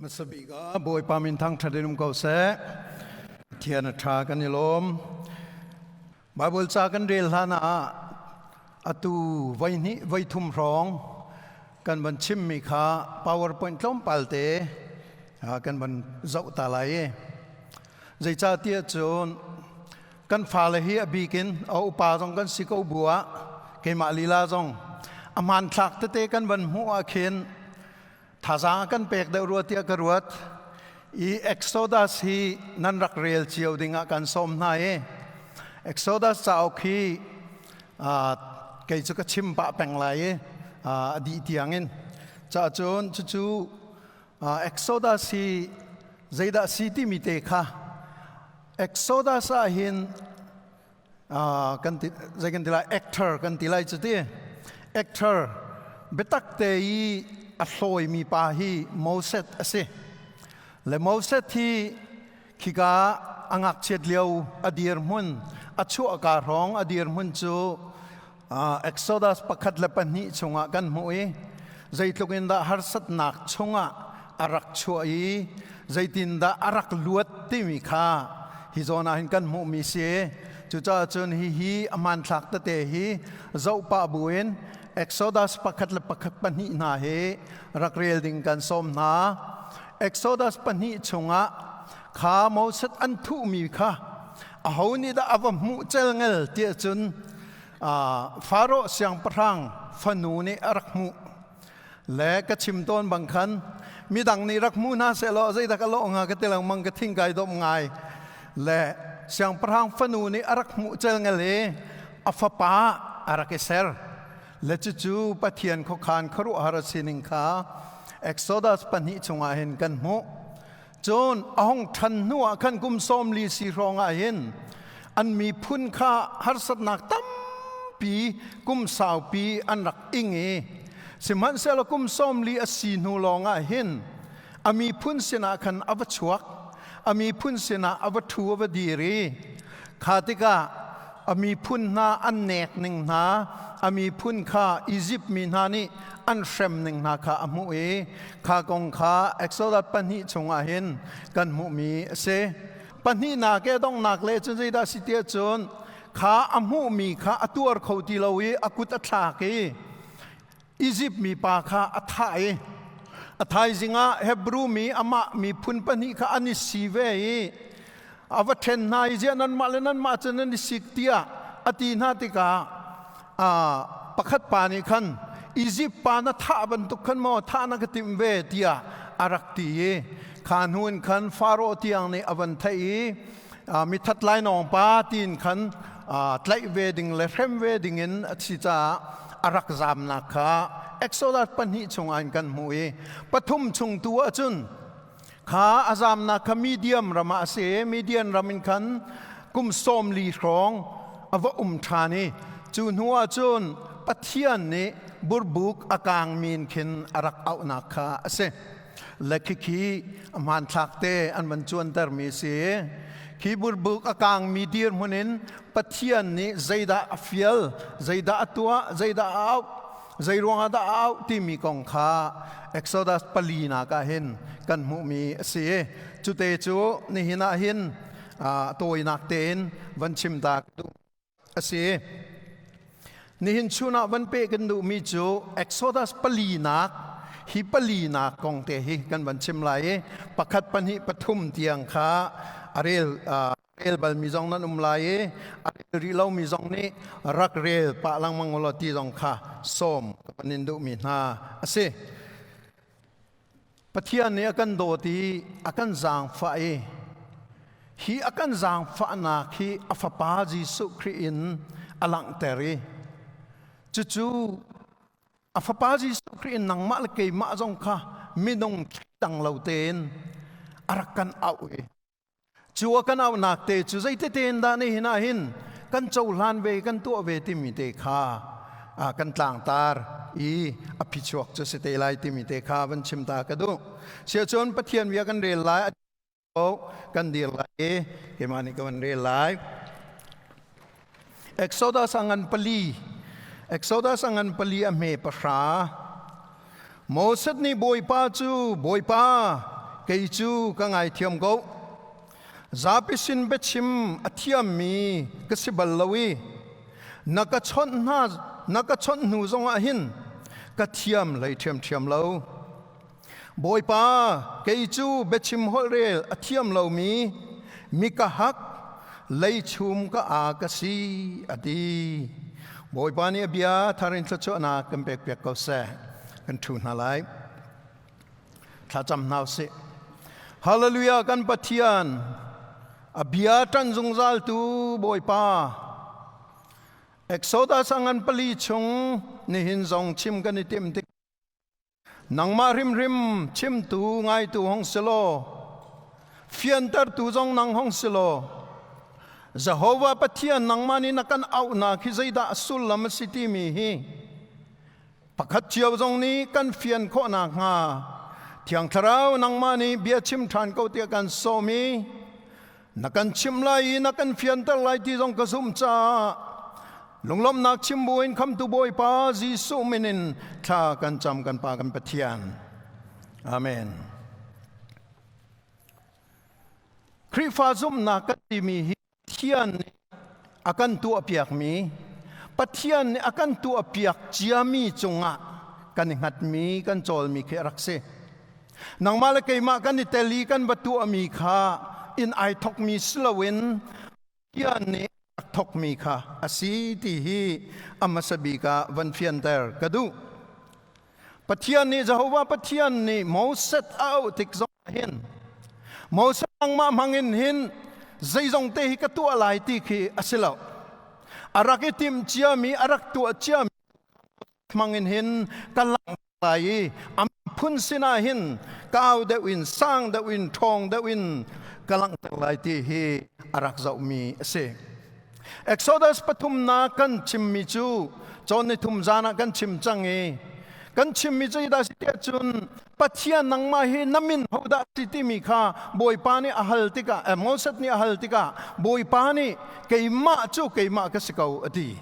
มัสบิกาบอยปามินทั้งทะเลนุ่มเกาเสเทียนทรากันนิลมบาบิลจากกันเรียลฮานาอตูไว้นี้ไว้ทุ่มร้องกันบันชิมมีค่า PowerPoint ล้มปัลเตกันบันเจ้าตาไหลใจจ่าเตี้ยจนกันฟ้าเลยฮีอบีกินเอาอุปาจงกันสิกบัวเกมาลีลาจงอามันทักเตะกันบันหัวเข็นถ้าจางกันเป็กเดือดรัวเตียกรัวอีเอ็กโซดัสฮีนันรักเรียลเชียวดิ่งกันสมนายเอ็กโซดัสจะเอาคีเกี่ยจุกชิมปะแปงไหลดีเตียงเงินจะจนจู่เอ็กโซดัสฮีใจดัสซีที่มีเตค่ะเอ็กโซดัสหินกันใจกันทีไรเอ็กเตอร์กันทีไรจุดที่เอ็กเตอร์เบตักเตยอัลลอยมีปาฮีโมเสสเสและโมเสสที่ขีกาอังักเฉียดเลียวอดีรมุนอัชัวการร้องอดีรมุนจูเอ็กโซดัสประคัดและปนิชงกันมวยใจทุกินดาฮาร์สัตนักชงอารักช่วยใจตินดาอารักลวดที่มีค่าฮิโซนาหินกันมุมีเสียจุจ้าจนฮีอามันทักตะเตฮีเจ้าป่าบุญเอ็กโซดัสประคัดและประคัดปนินาเฮรักเรียลดิ่งกันสมนาเอ็กโซดัสปนิชงข้าโมเสสอันทุมีค่าเอานี่ดาอวมุเจลเงลเตียจนฟาโรห์เสียงพรังฟนูนี่รักมุและก็ชิมต้นบางคันมีดังนี้รักมุน่าเสลอใจตะกะโลงากะเตลังมังกะทิ้งไกดมไงและเสียงพรังฟนูนี่รักมุเจลเงลอัฟปาอารักเซร์และจู่ๆปะเทียนขคานครุหารสินิงคาเอ็กโซดัสปนิจงอาเห็นกันมุจนอ่องทันนัวขันกุมสมลีสีรองอาเห็นอันมีพุนค่าฮาร์สนักตั้มปีกุมสาวปีอันรักอิงสิมันเสลกุมสมลีอสีนูลองอาเห็นอามีพุนเสนาขันอวชวกอามีพุนเสนาอวทูอวดีรีขาติกาอามีพุนนาอันเนกหนึ่งนาอามีพุนค่าอียิปต์มีนานี่อันเฟรมหนึ่งนาคาอมุข้ากงข้าเอ็กโซดัสปนิชงอาเห็นกันมุมีเสปนินาแกต้องนักเลจนใจได้สิเตียจนข้าอมุมีข้าตัวเขาตีลาวีอากุตตาเกอียิปต์มีปาข้าอัฐายอัฐายจิงะเฮบรูมีอามามีพุนปนิข้าอันนิสีเวอาวเทนนายเจนันมาเลนันมาจนันนิสิกเตียอตีนาติกาประคัดปานิคันอียิปต์ปานาท่าบรรทุกขันมอท่านักติมเวทียอารักตีขันหุ่นขันฟาโรตียงในอวันไทยมีทัดไลนองปาตีนขันไลเวดิงและเรมเวดิงินที่จะอารักจามนักเอ็กโซดัสปันหิชงอันกันมวยปฐุมชงตัวจุนข้าอาจามนักมีเดียมรามาเสมีเดียนรามินขันกุมสมลีครองอวทานีจูนหัวจุนปัทยันนี้บุรบุกอากางมีนขินอารักเอานักเสและขี้มันทักเตอันมันจวนเตอร์มีเสียขี้บุรบุกอากางมีเดียร์มุนินปัทยันนี้ใจดาฟิลใจดาตัวใจดาเอาใจรวงดาเอาที่มีกองข้าเอ็กโซดัสปลีนากาเห็นกันมุมีเสียจุเตจูนี่หินาเห็นตัวนักเตนวันชิมตากดูเสียนี่เห็นชุนาวันเปกันดูมีจูเอ็กโซดัสปลีนักฮิปลีนักกองเตหิกันวันชิมไหลประคัดปันหิปทุมเตียงข้าอาเรลบัลมีจงนั้นไหลอาเรลรีเลามีจงนี้รักเรลปะลังมังวลตีจงข้าส้มปันินดูมีนาเสปะเทียนนี้กันโดตีอากันจางฟ้าฮีอากันจางฟ้านักฮีอัฟปาจิสุครีนอลังเตรีจู่ๆอัฟปาจิสุครีนนังมาลเกยมาจงข้าไม่นงตังเหล่าเตนอารักกันเอาจู่กันเอานักเตจู่ใจเตนดานี่หินาหินกันเจ้าลานเวกันตัวเวติมิเตข้ากันต่างตาร์อภิชวกจะเสตไลติมิเตข้าวันชิมตากระดูเสียจนปะเทียนวิยกันเรียลไลกันเดียร์ไลเกมานิกันเรียลไลเอ็กโซดัสอังปลีเอ็กโซดัสอังปลีอเมปะราโมเสสนี่บอยป้าจูบอยป้า เกยจูก็ไงเทียมกูZarhpi sin bechim athiam mi kasibal lawi nakachon nu zong ahin kathiam lai thiam lo Bawipa keichu bechim holrel athiam lo mi ka hak lai chum ka akasi adi Bawipa ni abia tharin tlacho na kan pek ko se kan thu na lai thacham nau se Hallelujah kan pathian abia tan zungzal tu Bawipa Exodus angan pali chung ni hin zong chim kan ni tim tik nang ma rim chim tu ngai tu hong selo fian tar tu zong nang hong selo JEHOVAH PATHIAN nang mani nakan auhnak hi zaida asul lam city mi hi pakhat chiaw zong ni kan fian kho na nga thiang tharau nang mani bia chim than ko tia kan so mi nakan chim lai nakan fian tar lai ti zong ka zum cha lunglom nak chim buin kham tu Bawipa Jisu minin tha kan cham kan pa kan pathian amen Krifa zum na ka ti mi hi thian akan tu apiak mi pathian akan tu apiak chiami chunga kan ngat mi kan chol mi khe rakse nang malakai ma kan ni teli kan batu ami kha in ai thok mi slawin thian ni thok mi kha asi ti hi amasabi ka van fian ter kadu pathian ni JEHOVAH pathian ni mo set out tik zong hin mo sang ma mangin hin zai zong te hi ka tu alai ti khi asilo arak itim chiami arak tu chiami mangin hin kalang lai am phun sina hin kaw de win sang de win thong de win kalang lai ti hi arak zau mi se Exodus pathum na kan chimmi chu chon ni thum jana kan chim changi kan chimmi chu da si chun pathian nang ma hi namin hoda siti mi kha Bawipa ni ahal tika Moses ni ahal tika Bawipa ni keima ka sikau ati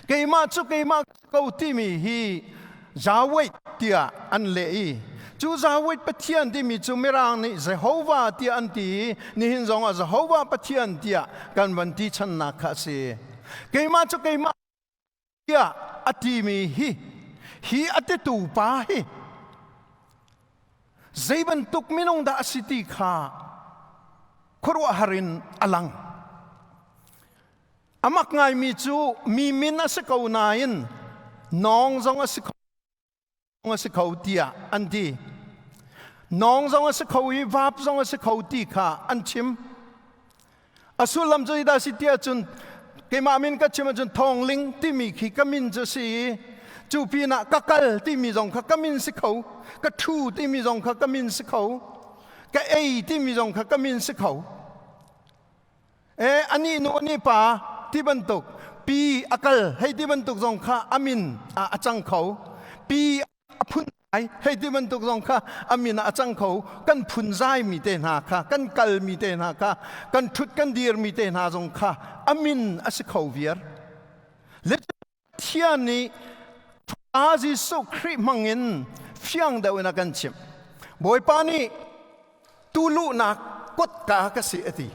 keima ka sikau ti mi hi zawai tia an lei chu zawai pathian ti mi chu mirang ni JEHOVAH tia an ti ni hin zong a JEHOVAH pathian tia kan van ti chan na kha se keima tia ati mi hi ate tu pa hi zaiban tuk minong da asiti kha khorwa harin alang amak ngai mi chu mi min asakau nain nong zong asakau tia anti nong zong asakau hi vap zong asakau ti kha anchim asulam jai da sitia chun keima min ka chima chun thawngling timi khi kamin chu si chu pina kakal timi zong kha kamin sikau ka thu timi zong kha kamin sikau ka ei timi zong kha kamin sikau ani no ani pa ti bantuk pi akal hei ti bantuk zong kha amin achang khau pi phun ai hei ti bantuk zong kha amin achang khau kan phun zai mi te na kha kan kal mi te na kha kan thut kan dir mi te na zong kha amin asikhau vier let thian ni Jisu Christ mangin fiang da wena kan chim Bawipa ni tulu na kot ka si ati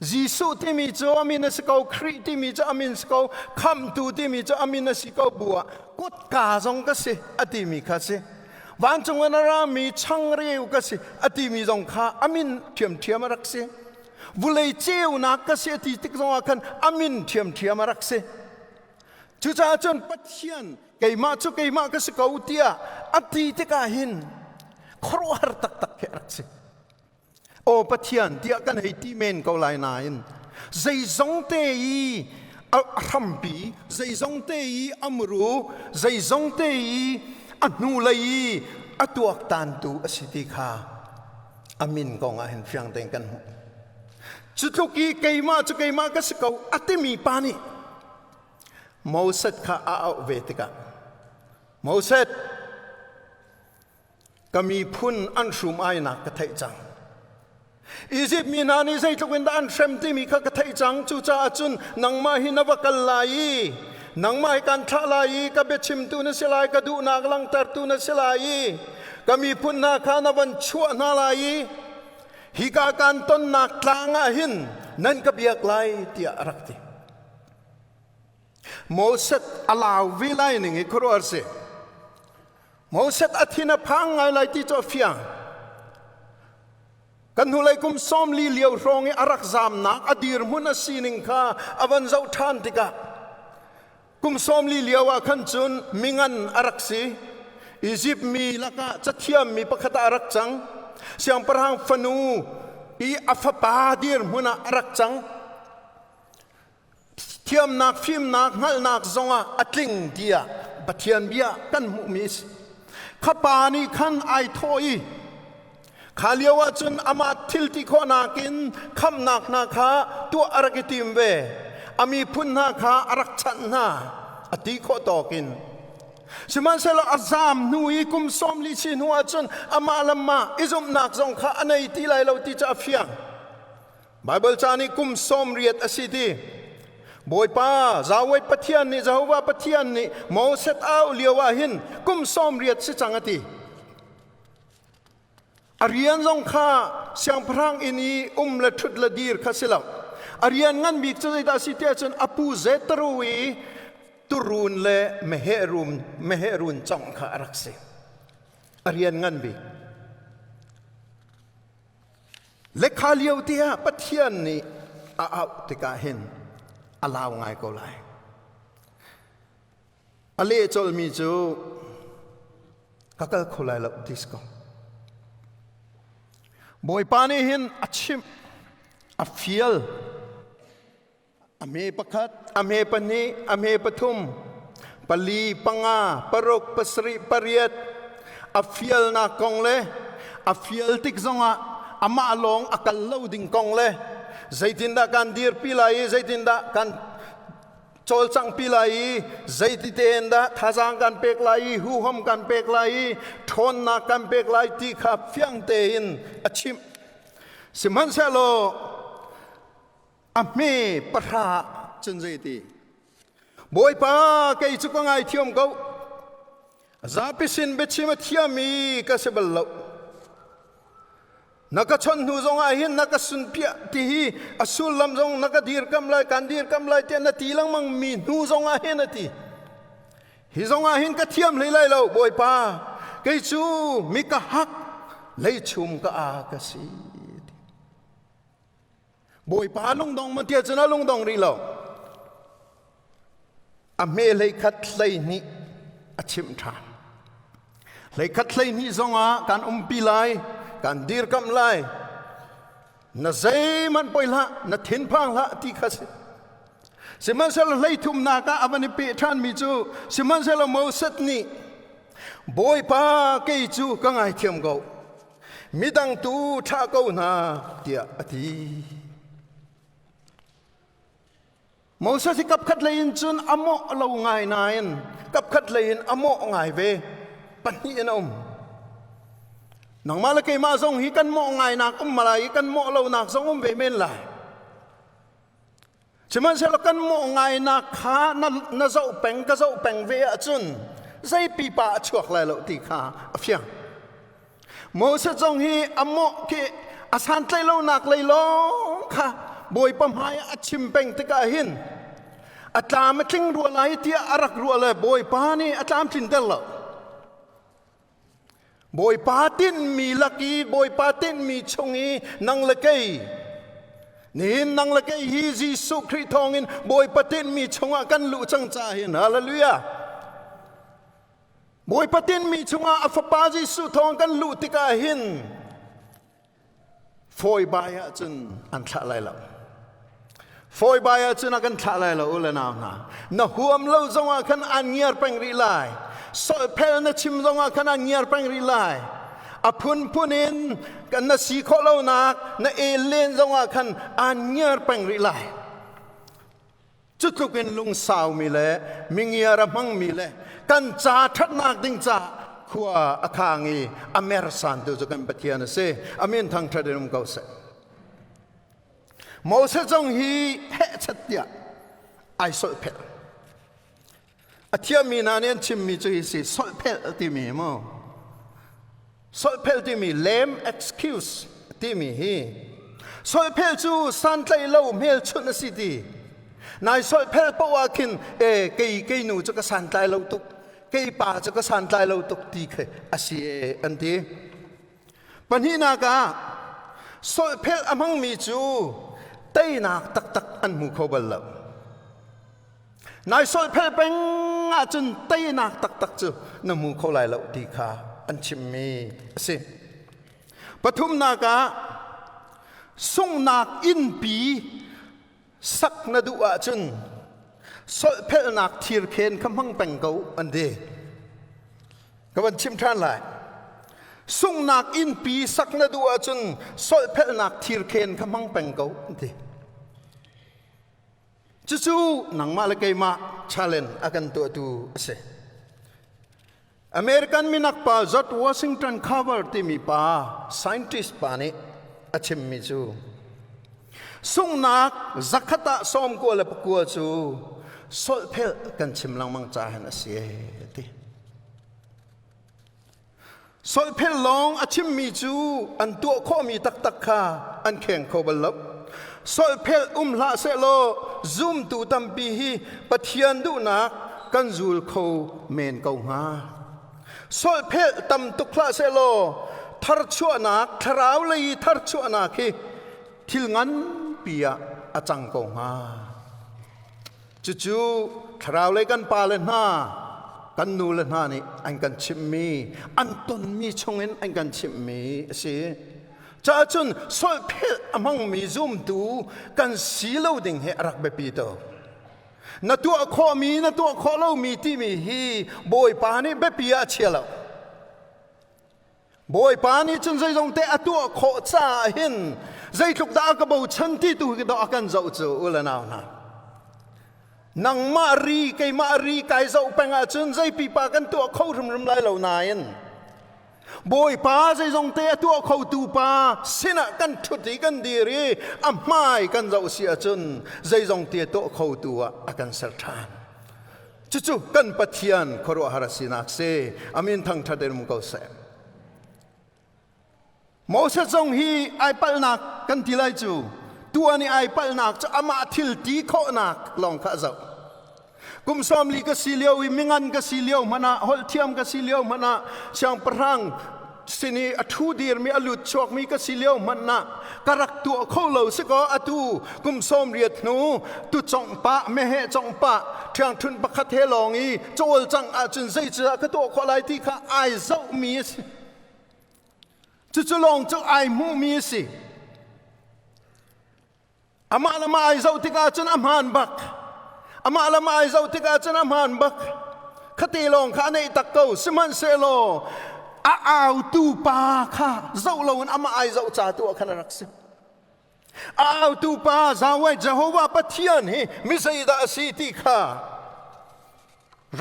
Jisu timi cho amin sikau Christ timi cho amin sikau kham tu timi cho amin sikau bua kot ka zong ka si ati mi kha si wan chung wana ra mi chang reu ka si ati mi zong kha amin thiam rak si vulei cheu na ka si ati tik zong akan amin thiam rak si chu cha chon pathian keima ka sikau tia ati te ka hin khorwar tak ke rakse o pathian tia kan hei ti men ko lai na in zai zong te yi Zarhpi zai zong te yi amru zai zong te yi anu lai atuak tan tu asiti kha amin ko nga hin fiang teng kan chu ki keima ka sikau atimi pani Moses ka aaw vetika Moses kami phun an shum ai na ka thai chang Egypt mi na ni zai tukin da an shem ti mi ka thai chang chu cha chun nang ma hi na wakal lai nang ma kan tha lai ka be chim tu na silai ka du na lang tar tu na silai ก็มีพุนนาคานวันชั่วนาลายฮิกาการต้นนักกลางหินนั่นก็เบียกไลเตียรักติโมเสสอลาววิไลหนึ่งครัวเสโมเสสอธินาพังไงไลที่จอฟียงกันหุไลกุมซ้อมลีเลียวรองอารักซามนักอดีรมุนสีนิงคาอวันเจ้าท่านติกะกุมซ้อมลีเลียวว่าขันจุนมิงันอารักสีอียิปต์มีละกะจะเทียมมีปะคตาอารักจังเสียงประหังฟนูอีอัฟปาดีรมุนอารักจังเทียมนักฟิมนักงัลนักจงอัตลิงเดียบัดเทียนเบียกันมุมิสข้าปานีขันไอโทยขาเลียวว่าจนอามาทิลติโคนากินคำนักนาคาตัวอารักติมเวอามีพุนนาคาอารักชันนาอติโคตอกินสมันเซลอาซามนุยกุมสมลิชินหัวจนอามาลำมาอิจุมนักจงข้าอันไหนที่ไรเราที่จะเฟียงไบเบิลจานี่กุมสมเรียดอสิดีบอยป้าจาวไว้ปะเทียนนี่จาวว่าปะเทียนนี่โมเสสเอาเลียวว่าหินกุมสมเรียดสิจังอติอารียนจงข้าเสียงพรังอินีละทุดละดีร์ข้าสิลาอารียนงั้นบิกจะได้ดัสิเตจนอปูเจตรุยตุรุนเล่เมเฮรุนจังข้ารักเสอารียนงั้นบิกเล็กขาเลียวเตียปะเทียนนี่เอาติกาเห็นอาลาวไงก็ไลอาเลจอลมีจูก็ก็คนไลลับดิสก็บอยปานีหินอัชชิมอัฟเฟียลอเมปคัดอเมปนีอเมปทุมปลีปังาปรกปสริปริยตอัฟเฟียลนากงเลอัฟเฟียลติกซงะอามาลงอักลลาวดิงกงเลใจตินดากันดีร์พิลายใจตินดากันโจลจังพิลายใจติเตนดาท่าจังกันเปกไลหูหอมกันเปกไลทนนักกันเปกไลที่ขับเฟียงเตอินอชิมสิมันเซโลอเมปะราจนใจตีบอยป้าเกยจุกงไอเทียมเขาซาปิสินเบชิมเทียมีก็เสบลล์นักชนหูจงอาหินนักสุนเปียที่อสุลลำจงนักดีร์กำไลกันดีร์กำไลเทียนนาทีลังมังมีหูจงอาหินนาทีฮิจงอาหินก็เทียมเลยเราบอยป้าเกยจูมิกะฮักเลยชุมก็อากสีบอยป้าลุงดองมันเทียจนะลุงดองรีเราอเมเลยคัดเลยนี่อชิมทานเลยคัดเลยนี่จงอาการปีไลการดีร์กำไลน่าใจมันปล่อยละน่าทิ้งพังละที่ข้าศึกสิมันเสละเลยทุ่มนาคาอวันนี้เปิดทานมิจูสิมันเสละโมเสสนี่บอยป้าเกยจูก็ไงเทียมเขามิดังตูท่าเขาหน้าเดียอดีโมเสสกับขัดเลยจนอโมเราไงนายนกับขัดเลยอโมไงเวปัญญาอมนังมาละเกมาส่งฮิกันโมไงนักมาลายกันโมเรานักส่งเวเมนไลฉะนั้นเสละกันโมไงนักขาน่าเจ้าแปงก็เจ้าแปงเวอจุนใจปีปะชวกเลยเราที่ขาเฟียงโมเสสส่งฮิอโมเกอาสันใจเรานักเลยล้อค่ะบอยปั๊มหายอัชิมเปงติกาหินอัตลามทิ้งรัวไหลเตียอารักรัวเลยบอยป้านี่อัตลามทิ้งเดลละบอยปาตินมีลักีบอยปาตินมีชงอีนังละเกยนี่นังละเกยฮีจีสุคริทองอินบอยปาตินมีชงอากันลุจังใจหินฮาเลลูยาบอยปาตินมีชงอาอัฟปาจีสุทองกันลุติกาหินฟอยบายจนอันทะไรละฟอยบายจนอันทะไรละอุลนานะหัวมเล่าจงอาคันอันเงียร์เป็งรีไลสอยเพลนชิมจงอาคันอันเงียร์เป็งรีไลอพุนพุนินกันน่ะสีโคเล่านักน่ะเอเลนจงอาคันอันเงียร์เป็งรีไลจุดลุกินลุงสาวมีเล่มิงเงียร์มังมีเล่กันจ่าทัดนักดิ่งจ่าขัวอาคางีอเมริสันดูจะกันปะเทียนเสอเมนทางทะเลนุ่มเกาเสโมเสสจงฮีเฮชัดเดียไอโซเพลอาเทียมีนาเนียนชิมมีจุยสิโซเพลติมีมั้ง สอยเพลที่มีเลม excuse ที่มีฮีสอยเพลจูสันไลเล่าเมลชุนสิดีนายสอยเพลปว่าคินเกยหนูจะก็สันไลเล่าตุกเกยป่าจะก็สันไลเล่าตุกดีเคอาศัยอันที่ปัญหานากาสอยเพลอมังมีจูเตยนักตักอันมุขบลล์นายสอยเพลเป็นอาจนเตยนักตักจูนมุขไลเล่าดีค่ะอันชิมมีสิปฐุมนากาส่งนักอินปีสักนาดูอาจุนสอยเพลนักทีร์เคนคำพังเป็นเกาอันเดกับวันชิมท่านไรส่งนักอินปีสักนาดูอาจุนสอยเพลนักทีร์เคนคำพังเป็นเกาอันเดจู่ๆหนังมาเลกมาชาเลนอากันตัวดูเสอเมริกันมินักป้าจอร์จวอชิงตันคาร์เวอร์ที่มีป้าไซน์ติสป้านี่อาชิมมิจูส่งนักจักรตะสอมกัวและปกัวจูสอลเพลกันชิมลังมังจ่าหันเสียทีสอลเพลลองอาชิมมิจูอันตัวข้อมีตักค่ะอันแข่งเขาบลบสอลเพลละเซโลซูมตูตัมปีฮีปะเทียนดูนักกันจูลเขาเมนเขาหาสอยเพลตำตุกลาเซโลทาร์ชัวนักทาราวเลยทาร์ชัวนักที่งั้นปียอาจังกงฮาจู่ๆทาราวเลยกันปาเลน่ากันนูเลน่านี่อันกันชิมมีอันต้นมีชงเงินอันกันชิมมีสิจ้าจนสอยเพลอมังมีซุ่มดูกันสีเหลาดิ่งเหรักเบปีโตนัตัวข้อมีนัตัวข้อเล่ามีที่มีฮีบอยปานี่เบปีอาเชียแล้วบอยปานี่จนใจตรงเตะตัวข้อจ้าหินใจทุกดากระบอกฉันที่ตัวก็ดอกันเจ้าจูอุลนาวนะนังมารีไกมารีไกเจ้าเป็นอาจนใจปีปากันตัวเข้าทำรำลายเหล่านายนบอยปาใจตรงเตะตัวเข้าตูปาสินะกันชุดที่กันดีรีอ่ะไม่กันเจ้าเสียจนใจตรงเตะตัวเข้าตัวอากันสัตานจู่ๆกันปัทยันครัวหารสินักเซอามินทั้งทัดเดินมุกเอาเสมอเสจงฮีไอปัลนักกันทีไรจู่ตัวนี้ไอปัลนักจะอามาทิลตีข้อนักลองข้าเจ้ากุมสอมลีกสิเลียววิมิงันกสิเลียวมันนะฮอลเทียมกสิเลียวมันนะช่างประหังสินีอทูดีร์มีอลุดชวกมีกสิเลียวมันนะกรักตัวเขาเหล่าสกออตูกุมสอมเรียดหนูตุจงปะเมเหจงปะเทียงทุนปะคัดเทลองอีโจลจังอาจุนใจเจ้าก็ตัวคนไรที่ข้าไอเจ้ามีสิจู่ๆลองเจ้าไอมูมีสิอามาละมาไอเจ้าที่ข้าจนอามันบักอามาละมาไอเจ้าที่ข้าจนอามันบักคติลองข้าในตะเกาสมันเซโลอ้าวตูปาข้าเจ้าเราอามาไอเจ้าจ่าตัวขนาดรักษาอ้าวตูปาจาวไว้เจโฮวาปะเทียนฮิมิสัยดาสีที่ข้า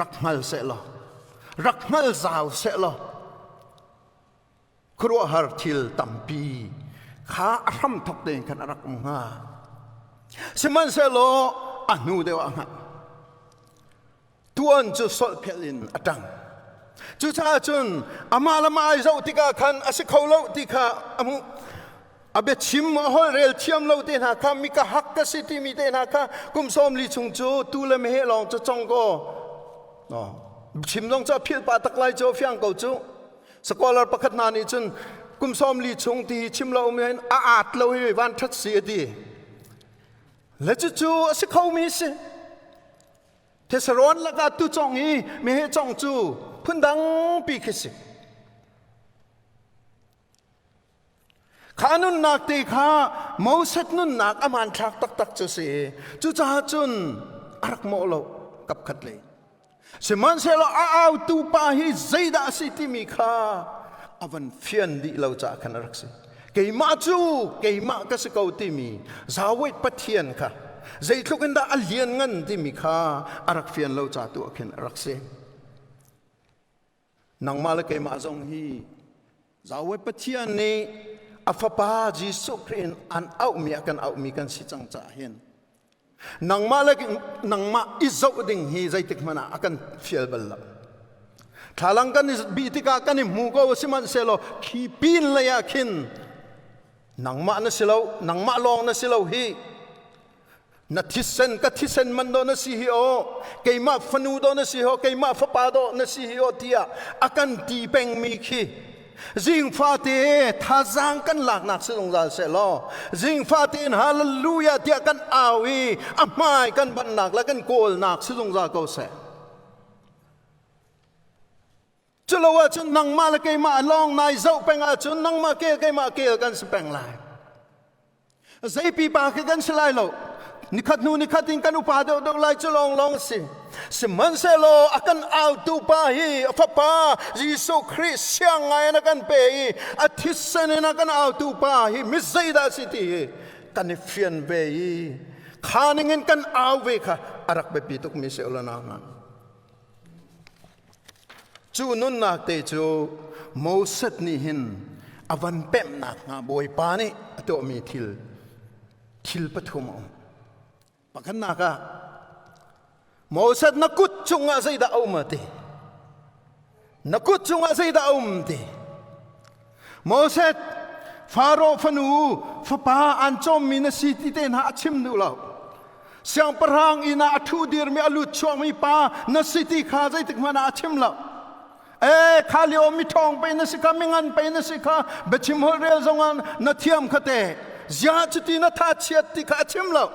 รักมัลเซโลรักมัลจาวเซโลครัวฮาร์ทิลตัมปีข้าทำทุกเดือนขนาดรักมึงฮะสมันเซโลอนุเดวะฮะตัวอันจะสอดเพลินอดังจู่ชาจุนอามาละมาไอเจ้าที่ข้าขันอาศัยเขาเล่าที่ข้าอามุอาเบชิมฮอลเรลเทียมเล่าเตนะข้ามีข้าฮักกสิที่มีเตนะข้ากุมสอมลีชงจูตูเลมเฮลองจะจงก็ชิมลองจะพิลปาตักไลจูฟียงกูจูสกอลประคัตนานี่จนกุมสอมลีชงที่ชิมเราไม่เห็นอาดเราให้วันทัดเสียดีและจู่ๆสิเขามีสิเทสรอนละก็ตุจงอีไม่ให้จงจู่พุ่นดังปีกสิข้านุนนักตีข้าโมเสสนุนนักอามันทักตักจะเสียจู่จ้าจุนอารักโมโลกับขัดเลยสมันเซลอ้าวตูปาฮิใจดาสิที่มีข้าอวันเฟียนดีเราจะขนาดรักษาเกี่ยมาจูเกี่ยมาก็สกาวที่มีสาวเวทปะเทียนค่ะใจทุกันดาอัลเลียนเงินที่มีข้าอารักเฟียนเราจะตัวขนาดรักษานังมาละเกี่ยมาจงฮีสาวเวทปะเทียนนี้อัฟปาจีสุครีนอันเอามีกันสิจังจ่าเห็นนังมาอิจฉาดิ่งฮีใจติกมันอากันเฟียลบัลลั ทาลังกันบีติกากันมูก็สิมันเซโลขีปีนเลยขินนังมานะสิโลนังมาลองนะสิโลฮีนัทิเซนก็ทิเซนมันโดนะสิฮิโอเกยมาฟนูโดนะสิฮิโอเกยมาฟปาโดนะสิฮิโอเตียอากันตีเปงมีขีจิงฟาเตท่าจังกันหลักนักสิลงจาเซโลจิงฟาเตนฮาเลลูยาเตียกันอาวีอามายกันบันนักและกันโกลนักสิลงจาเกาเซจุลว่าจุนนังมาละเกยมาลองนายเจ้าเปงอาจุนนังมาเกยมาเกยกันสเปงไลใจปีปากกันสลายโลนิคัดนูนิคัดอินกันอุปาเดอดไลจุลองลองสิมันเซโลอากันเอาตูปาฮีฟ้าป้ายิสุคริสเชียงไงนักันเปย์อาทิตย์เซนนักันเอาตูปาฮีมิสไซดาสิตีกันเฟียนเปย์ขานิงินกันเอาเวค่ะอารักเบปีตุกมิเซลนางันจูนุนนักเตจูโมเสสนี่หินอวันเต็มนักงาบอยปานี่ตัวมีทิลปฐุมปกันนักโมเสสนักกุศลอะไรได้เอามาตีนักกุศลอะไรได้เอามาตีโมเสสฟาโรห์ฟนูฟ้าป้าอันจอมมีนสิทธิเตนหาชิมดูแล้วเสียงปรางอินาทูดีร์มีอลุช่วงมีป้านสิทธิข้าใจถึงมันอาชิมแล้วข้าเลี้ยวมีทองไปนสิกาไม่งั้นไปนสิกาเบชิมฮอลเรลจงอันนัทเทียมขเตยาจุตินัทเชียติข้าชิมแล้ว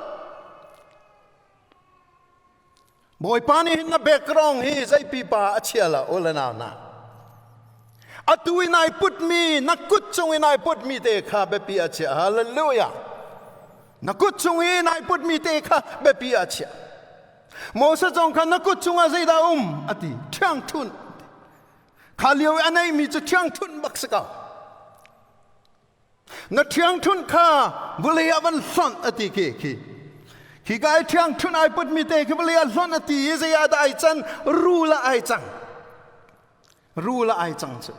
บอยปานี่นับเบกรองฮีใจปีป้าเชียละโอละนาวนาอตุวินัยพุทมีนักกุศลวินัยพุทมีเตข้าเบปีอาเชียฮาเลลูยานักกุศลวินัยพุทมีเตข้าเบปีอาเชียโมเสสจงขันนักกุศลอะไรได้อติเที่ยงทุนข้าเลี้ยวอันไหนมีจะเที่ยงทุนบักสกานักเที่ยงทุนข้าบุเรียวันสันอติขี้กายเที่ยงทุนไอปุดมีเตขี้บุเรียสันอติเสียดายจันรู้ละไอจังรู้ละไอจังจุ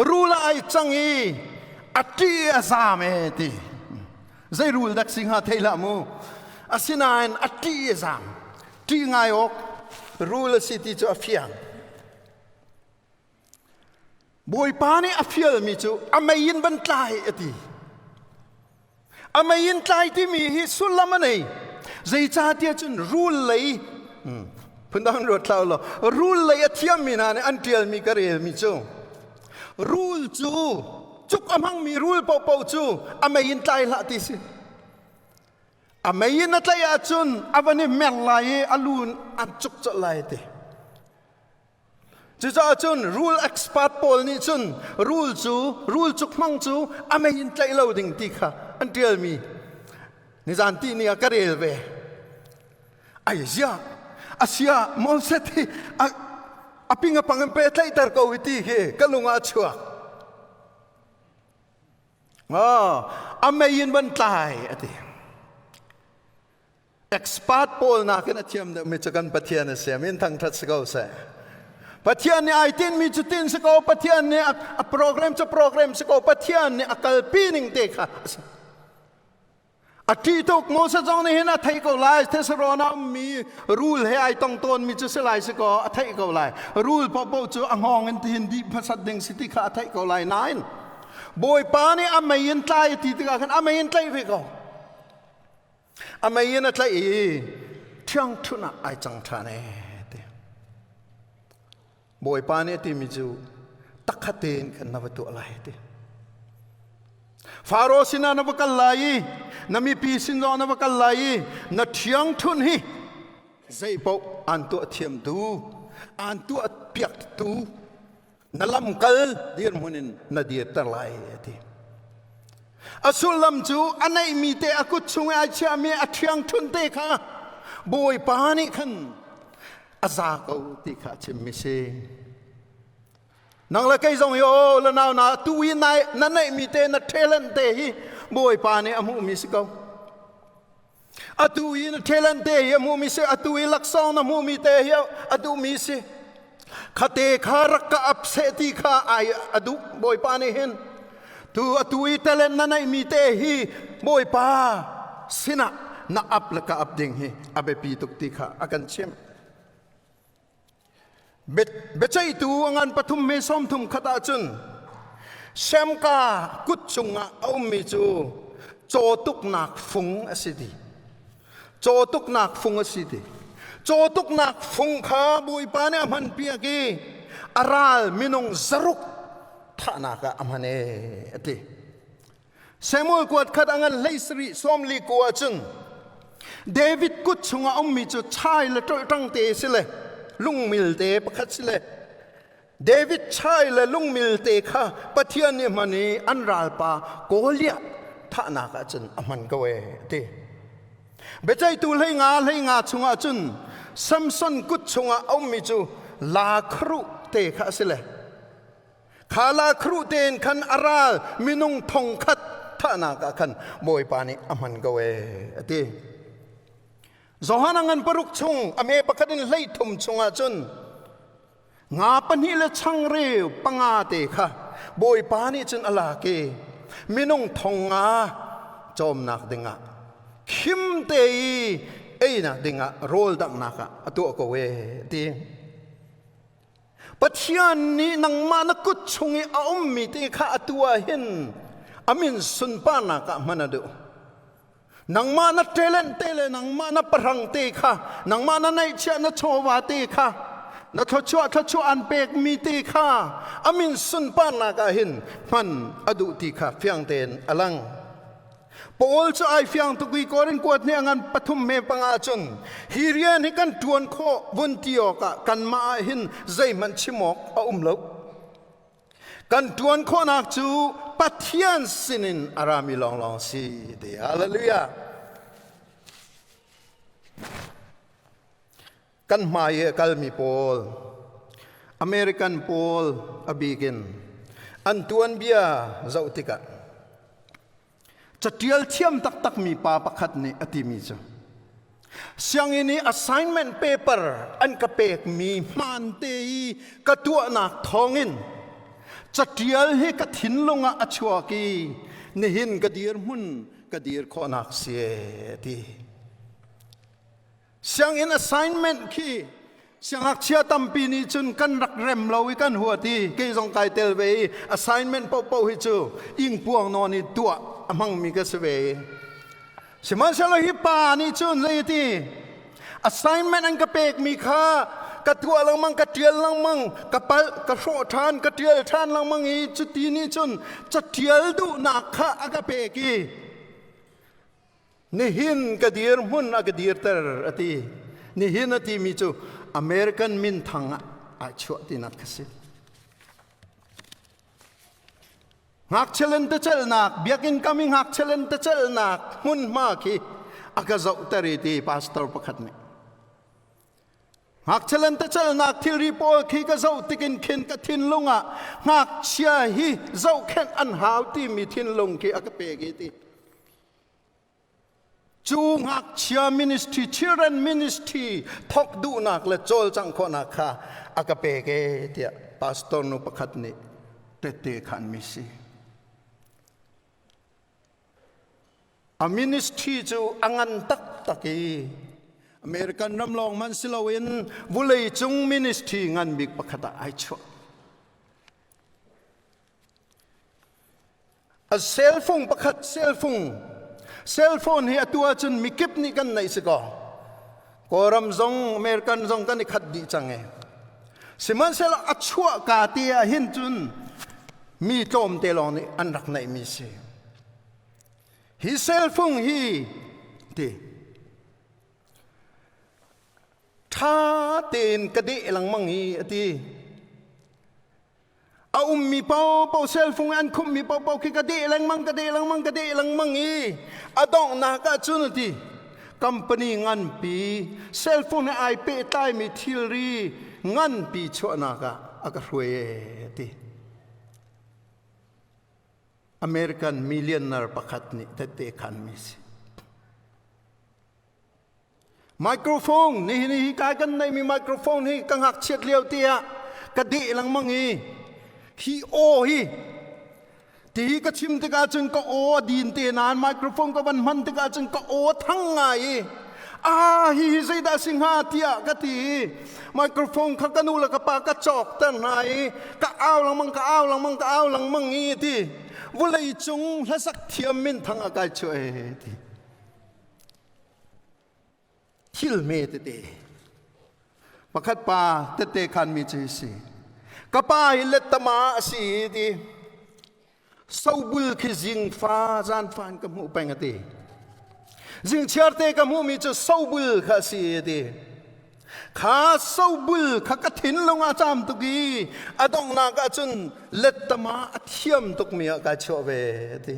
รู้ละไอจังอีอติอาซามเอติใจรู้ดักสิงหาเทละมูอาศินายนอติอาซามที่ง่ายอกรู้ละสิติจะเฟียงบอยปานี่อภิลมิจูอเมยินบันทายอดีอเมยินทายที่มีฮิสุลมันเองใจจ่าเดียจุนรูลเลยพุ่งดังรถเราหรอรูลเลยอธิยามีนาเนี่ยอันเดียลมีกระเรียมีจูรูลจูจุกอมังมีรูลเป่าจูอเมยินทายละที่สิอเมยินนัทยาจุนอวันนี้เมลลายอลูนอันจุกจะลายเตจะจุนรูลเอ็กซ์พาร์ตโพลนี่จุนรูลจุกมังจูอเมยินใจเราดิ่งตีค่ะอันเดียลมีนิจานที่นี่ก็เรียลเวไอ้เจ้าอาเซียมอลเซตีอาปิงกับปังเป็ดไล่ตะกวิตีเฮก็ลุงอาชัวอเมยินบันตายอะทีเอ็กซ์พาร์ตโพลนักนักเทียมเนี่ยมีจักรปัทยาเนี่ยเสียมินทั้งทัศกเอาเสียปัทยานี่ไอตินมีจุดตินสกอปัทยานี่โปรแกรมสกอปัทยานี่อักลปีนิงเตค่ะอาทิตย์ทุกโมเสสจงนี่เห็นอาทิตย์ก็ไล่เทสโรนามีรูลให้ไอต้องต้นมีจุดสลายสกออาทิตย์ก็ไล่รูลพอปูจูอ่างห้องที่เห็นดีภาษาดึงสิทธิค่ะอาทิตย์ก็ไล่นายบอยปานี่อเมยินไตที่ติกากันอเมยินไตไปก็อเมยินไตเที่ยงทุนไอจังทานบอยปานี่ที่มีจูตักขัดเองกันนับตัวอะไรที่ฟาโรห์สินานับกันไล่นามีปีสินโดนับกันไล่นัดเที่ยงทุนฮีใจปออันตัวเทียมตูอันตัวเปียกตูนั่นลำกัลเดียร์มุนินนาเดียร์ตะไลที่อสุลำจูอันไหนมีเตอกุศลอาเชียมีอัเที่ยงทุนเตค่ะบอยปานี่ขันอาซาเกาติขาชิมมิเซนังละไกจงโยละนาวนาตุวินัยนั่นไอมีเตนัเทเลนเตฮีบอยปานี่อมูมิสเกาอตุวินเทเลนเตฮีอมูมิเซอตุวิลักษณะมูมิเตฮีอตุมิเซขเตขารักกะอับเสติขาไออดุบอยปานี่เห็นtu atui telen nanai mi te hi boi pa sina na ap la ka ap ding hi abe pi tuk ti kha akan chem เบใจตูงันปฐุมเมสอมทุมขตาจุนเซมกากุดจุงเอามิจูโจตุกนักฟุงอสิดีโจตุกนักฟุงอสิดีโจตุกนักฟุงข้าบุยปาเนี่ยมันเปียกีอาราลมินงซรุกท่านากะอมันเอติเซมูลกวดขัดงันเลสรีสอมลีกัวจุนเดวิดกุดจุงเอามิจูชายละตตั้งเตสิเลลุงมิลเตปขัดสิเลเดวิดชายละลุงมิลเตค่ะปะเทียนเนี่ยมันนี่อันราลปาโกเลียท่านากะจุนอมันกเวติเบใจตูเลยงาจุงจุนซัมซอนกุดจุงเอามิจูลาครุเตค่ะสิเลขาลาครุเตนคันอาราลมินุงทงคัดท่านากะคันบอยปานิอมันกเวติจอหานังปรุกชงอเมปะคัดินไลทุมชงอาจุนงาปนิเลชังเรียวปังอาเตค่ะบอยปานิจุนอลาเกมินุงทงงาจอมนักดิงะคิมเตยเอ้นักดิงะโรลดังนักะตัวกเวตีปัจจัยนี้นังมานักุชงเอามิเตค่ะตัวเห็นอามินสุนปานักะมันดูนังมานัเทเลนนังมานัปรังเตค่ะนังมานัในเชนโชวาเตค่ะนัทชัวอันเปกมีเตค่ะอามินสุนปานากาหินมันอดุติค่ะเฟียงเตนอลังปอลจะไอเฟียงตุกีกอรินกวดเนี่ยงันปฐุมเมปังอาจุนฮิเรียนให้กันทวนโควนติโอกะกันมาหินใจมันชิมอกเอาลบกันทวนโคนักจูปัทยันสินินอารามิลองสีเดียฮาเลลูยากันมาเยกัลมีโพลอเมริกันโพลอบีกินอันตวนเบียเจ้าติกะจะเดียลเทียมตักมีปาปักขัดนี่อติมีจ้ะเสียงนี้ assignment paper อันกระเปกมีมันเตยกระตัวนักทองอินจะเดียลให้กระถินลงอาชัวกีนี่หินกระเดียร์มุนกระเดียร์ขอนักเสียทีเสียงอิน assignment คีเสียงหักเชียตัมปีนี้จนกันรักเร็มเราวิกันหัวทีเกี่ยงไกเตลเว assignment เป่าฮิจูอิงพวงนอนี่ตัวมังมีกระเวสมัยเชลฮิปานี่จนเลยที assignment อันกระเปกมีค่ากระตัวลังมังกระเทียลลังมังกระเปกระโชทานกระเทียลทานลังมังอีจุดนี้จนจะเทียลดูนักข้าอากระเปกีนี่หินกระเดียร์มุนอากระเดียร์เตอร์อตินี่หินอติมีจูอเมริกันมินทังอาชัวตินักขสิหักเชลนเตเชลนักเบียกินกามิงหักเชลนเตเชลนักมุนมาคีอากาศอุตริตีพาสตอร์ประคัดนี่หักเชลนเตเชลนักที่รีโพคีกาเจ้าติกินเข็นกะทินลงอ่ะหักเชียฮีเจ้าเข็นอันหาวที่มีทินลงคีอากาเปกีตีจูหักเชียมินิสทรีchildren ministryทอกดูนักและโจลจังคนนักค่ะอากาเปเกเตียพาสตอร์นุประคัดนี่เตขันมิซีอามินิสทรีจูอังันตักกีอเมริกันรำลองมันสิลาวินวุเลยจุงมินิสทรีงันบิกประคัดไอชัวเซลฟงประคัดเซลฟนเฮียตัวจนมีคลิปนี้กันไหนสิก็กอรำซงอเมริกันซงกันนี่ขัดดีจังไงสิมันเซลอัดชัวกาเตียหินจุนมีโจมเตลองนี่อันรักไหนมีเสียฮีเซลฟงฮีดีท่าเต้นกระเดะหลังมังฮีดีเอามีเป่าเซลฟงอันคุมมีเป่าคือกระเดะหลังมังอีอดองนักจุนทีคัมปานีงันปีเซลฟงในไอเปตายมีทิลรีงันปีชัวนักอากาศรวยทีอเมริกันมิลเลนเนอร์ประคัดนี่เตะขันมิสไมโครโฟนนี่กายกันในมีไมโครโฟนนี่กังหักเฉียดเลี้ยวเตียกระเดะหลังมังอีฮีโอฮีตีก็ชิมตะกาจึงก็โอดีนเตนานไมโครโฟนก็มันตะกาจึงก็โอทั้งไง hi zai da sing ha tia ka ti microphone kha kanu la ka pa ka chok tan nai ka aw lang mang ka aw lang mang ka aw lang mang i ti vulai chung la sak thiam min thang a kai chue ti thil me te te pakhat pa te te khan mi chi si ka pa hi let tama si ti sau bul khi jing fa zan fan ka mu pang ati jing chiar te ka mu mi chu sau bul kha si ti kha sau bul kha ka thin longa cham tu gi adong na ka chun let tama athiam tuk mi ka cho ve ti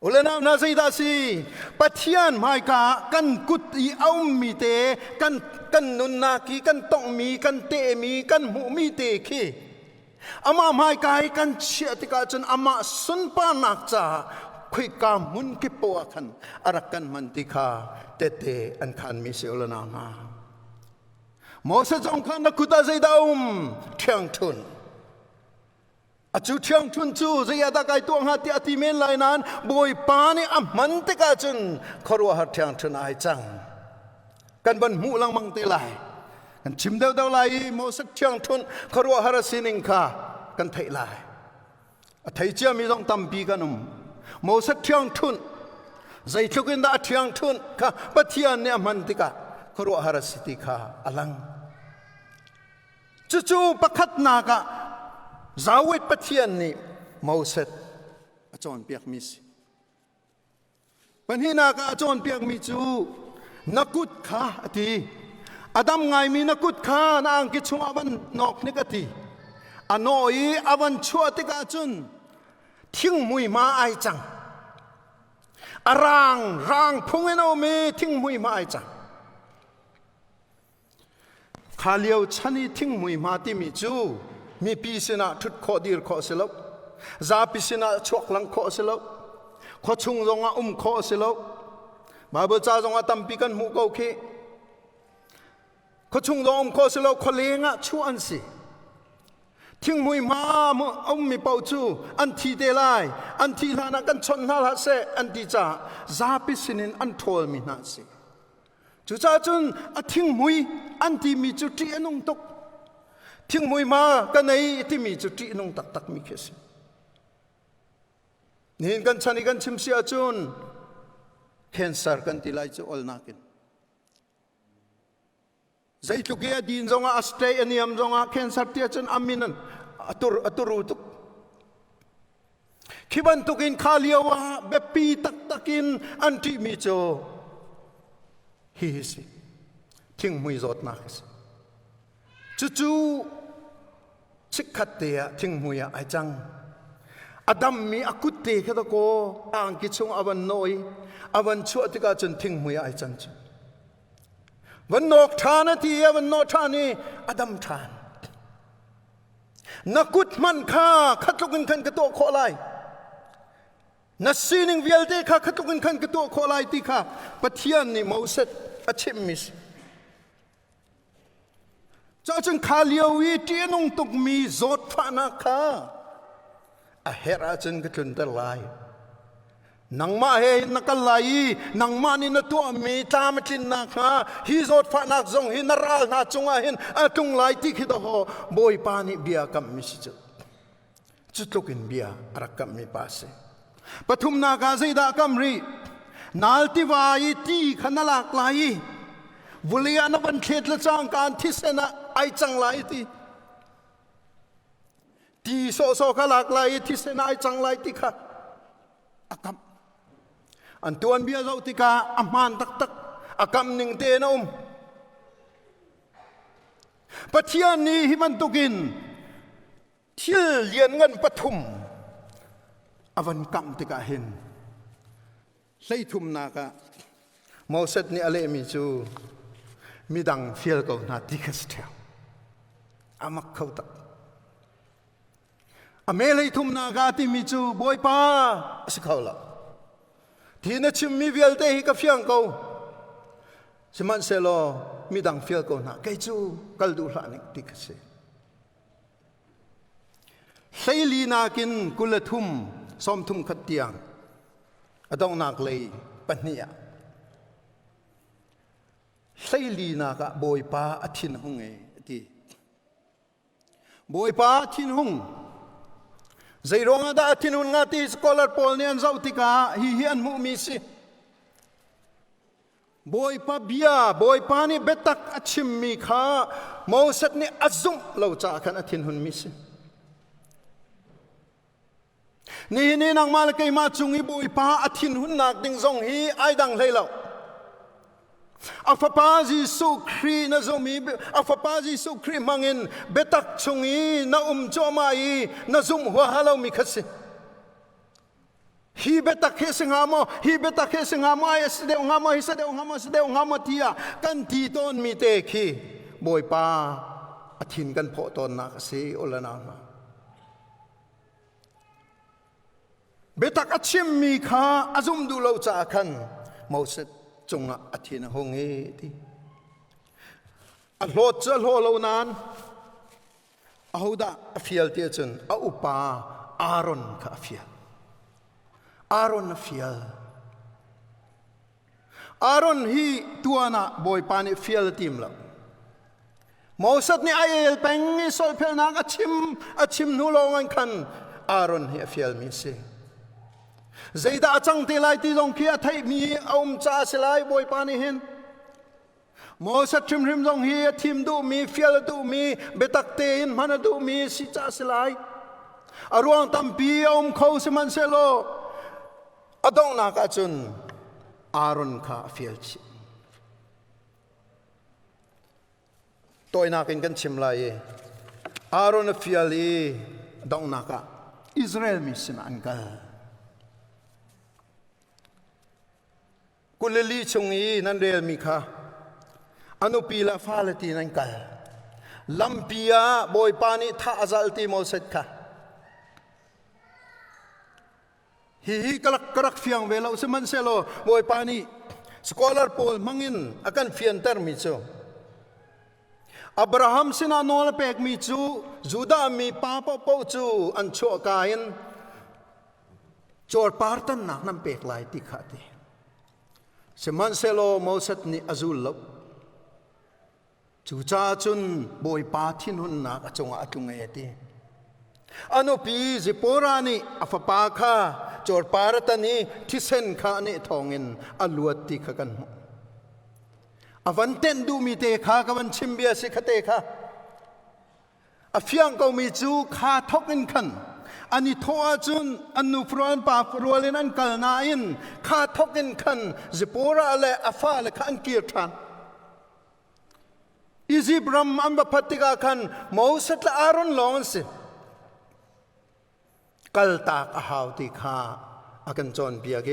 ulena na sai da si pathian mai ka kan kut I au mi te kan nun na ki kan tong mi kan te mi kan mu mi te khi ama mai kai kan chia ti ka chun ama sun pa nak cha khui ka mun ki po khan arakan man ti kha te te an khan mi se ulena na mo se jong khan na kuta sai da thiang thun achu thiang thun chu zaya da kai tuang ha ti ati men lai nan boi pa ni man te ka chun khorwa ha thiang thun ai chang kan ban mu lang mang te lai kan chim deu deu lai mo sak thiang thun khorwa ha ra sining kha kan thai lai a thai chia mi jong tam pi kanum mo sak thiang thun zai thukin da thiang thun kha pathian ne man te ka khorwa ha ra siti kha alang chu chu pakhat na ka zawit pathian ni mauset achon piak mi si panhina ka achon piak mi chu nakut kha ati adam ngai mi nakut kha na ang ki chung aban nok ni ka ti anoi aban chuati ka chun thing mui ma ai chang rang phungen o me thing mui ma ai chang khaliau chani thing mui ma ti mi chu mi pi sina thut kho dir kho selo Zarhpi sina chok lang kho selo kho chung zonga kho selo Bible cha zonga tampi kan mu ko khi kho chung zong kho selo kho lenga chu an si thing mui ma mi pau chu an thi te lai an thi lana kan chon na la se an ti cha Zarhpi sinin an thol mi na si chu cha chun a thing mui an ti mi chu ti anong tok thing mui ma ka nei timi chu ti nong tak tak mi khesi nin kan chani kan chim sia chun cancer kan ti lai chu ol nakin zai tu ge din zonga astay aniam zonga cancer ti chun aminan aturu tuk khiban tukin khaliawa bepi tak takin anti mi cho hi si thing mui zot na khesi chu chikhatea thing muya ai chang adam mi akutte khada ko ang ki chung aban noi aban chu atika chun thing muya ai chang chu van nok thana ti aban no thani adam than nakut man kha khatukin khan ka to kho lai na sining vialte kha khatukin khan ka to kho lai ti kha pathian ni mauset achim mis cho chun khaliawi ti nong tuk mi zot phana kha a hera chun ka chun ta lai nang ma he nakalai nang ma ni na tu mi tam tin na kha hi zot phana zong hi naral na chunga hin atung lai ti khi do ho boi pa ni bia kam mi si chu tukin bia arakam mi pa se pathum na ga zai da kam ri nalti vai ti khanalak lai vulia na ban khet la chang kan thi sena ai chang lai ti so khalak lai thi sena ai chang lai ti kha akam an tuan bia zo ti ka aman tak akam ning te na pathian ni himan tukin thil lian ngan pathum avan kam ti ka hin leithum na ka mauset ni ale mi chu midang fiel ko na dikastel amak khauta amelei thum na ga ti mi chu boi pa sikhaula thina chimmi vialte hi ka fiang ko siman selo midang fiel ko na kai chu kaldu hla nik dikase seili na kin kulathum som thum khatiang adong nak lei pahnia ใส่ลีนักบอยป้าอธินหงเอที่บอยป้าอธินหงใจร้องได้อธินหงงาที่สกอลาร์พอลเนี่ยเจ้าติกาฮิอันมุมิสิบอยป้าเบียบอยป้านี่เบตักอชิมมีข้ามอสัตนี่อัซุมเราจะกันอธินหงมิสินี่นางมาลกายมาจุงอีบอยป้าอธินหงนักดิ่งทรงฮีไอดังเลยเราอาฟปาจิสุครีนะจมีอาฟปาจิสุครีมังอินเบตักจุงอีนะจอมาอีนะจุมหัวฮาลามิคัสฮีเบตักเฮสงามฮีเบตักเฮสงามไอสเดวงามฮิสเดวงามสเดวงามทียกันทีตอนมีเตคีบอยป้าอธินกันพอตอนนักสีอุลนามาเบตักอชิมมีข้าอาจุมดูเราจะขันมอสจงอธินหงเอที่อัลโหลจะโหลนานอาหูดาฟิลเตียจนอาอุปาอารอนข้าฟิลอารอนฟิลอารอนฮีตัวน่ะบอยปานิฟิลทีมละมอสนี่ไอเอลเป็งนี่โซลเพลนักอชิมนูลงันขันอารอนฮีฟิลมิเซใจดาจังตีไลตีลงเขียไทยมีอมจ่าสลายบอยปานิเห็นมอสัตชิมริมลงเฮียทีมดูมีฟิลดูมีเบตักเตนมันดูมีสิจ่าสลายอารวงตัมปีอมเขาสมันเซโลอดองนักจุนอารอนข้าฟิลชิตัวนักกันชิมไลอารอนฟิลีดองนักอิสราเอลมิสิมันกันกุลลีชงอีนันเรียลมีค่ะอนุปีลาฟาลตีนันกันลัมปียาบอยปานิท่าอาจัลตีโมเสตค่ะฮีกลักเฟียงเวลาสมันเซโลบอยปานิสกอลาร์พอลมังอินอากันเฟียนเตอร์มิจูอับราฮัมสินาโนลเปกมิจูจูดามีป้าป้าปูจูอันโชกายินจอร์ปาร์ตันนักนั่นเปกไลติขาดีสมันเซโลมอสัตนี่อจุลลบจูจ้าจุนบอยปาทินุนนักจงอาตุงเอตีอนุปีจิปรานีอฟปาคาจอร์ปาร์ตันนี่ที่เซนขานี่ทองอินอลวดติขกันอวันเต้นดูมีเตขากับวันชิมเบียสิขเตขาอฟยังก็มีจูขาทอกอินขันอันนี้ทว่าจุนอันนุฟรอนปาฟรัวเลนันกัลนาอินข้าทกินขันจิปวราเลอาฟาเลขันเกียรทันอิจิบรัมอันบพัติกาขันมอสตละอารอนลองสิกัลตากอาหาวติข้าอากันจอนเบียเก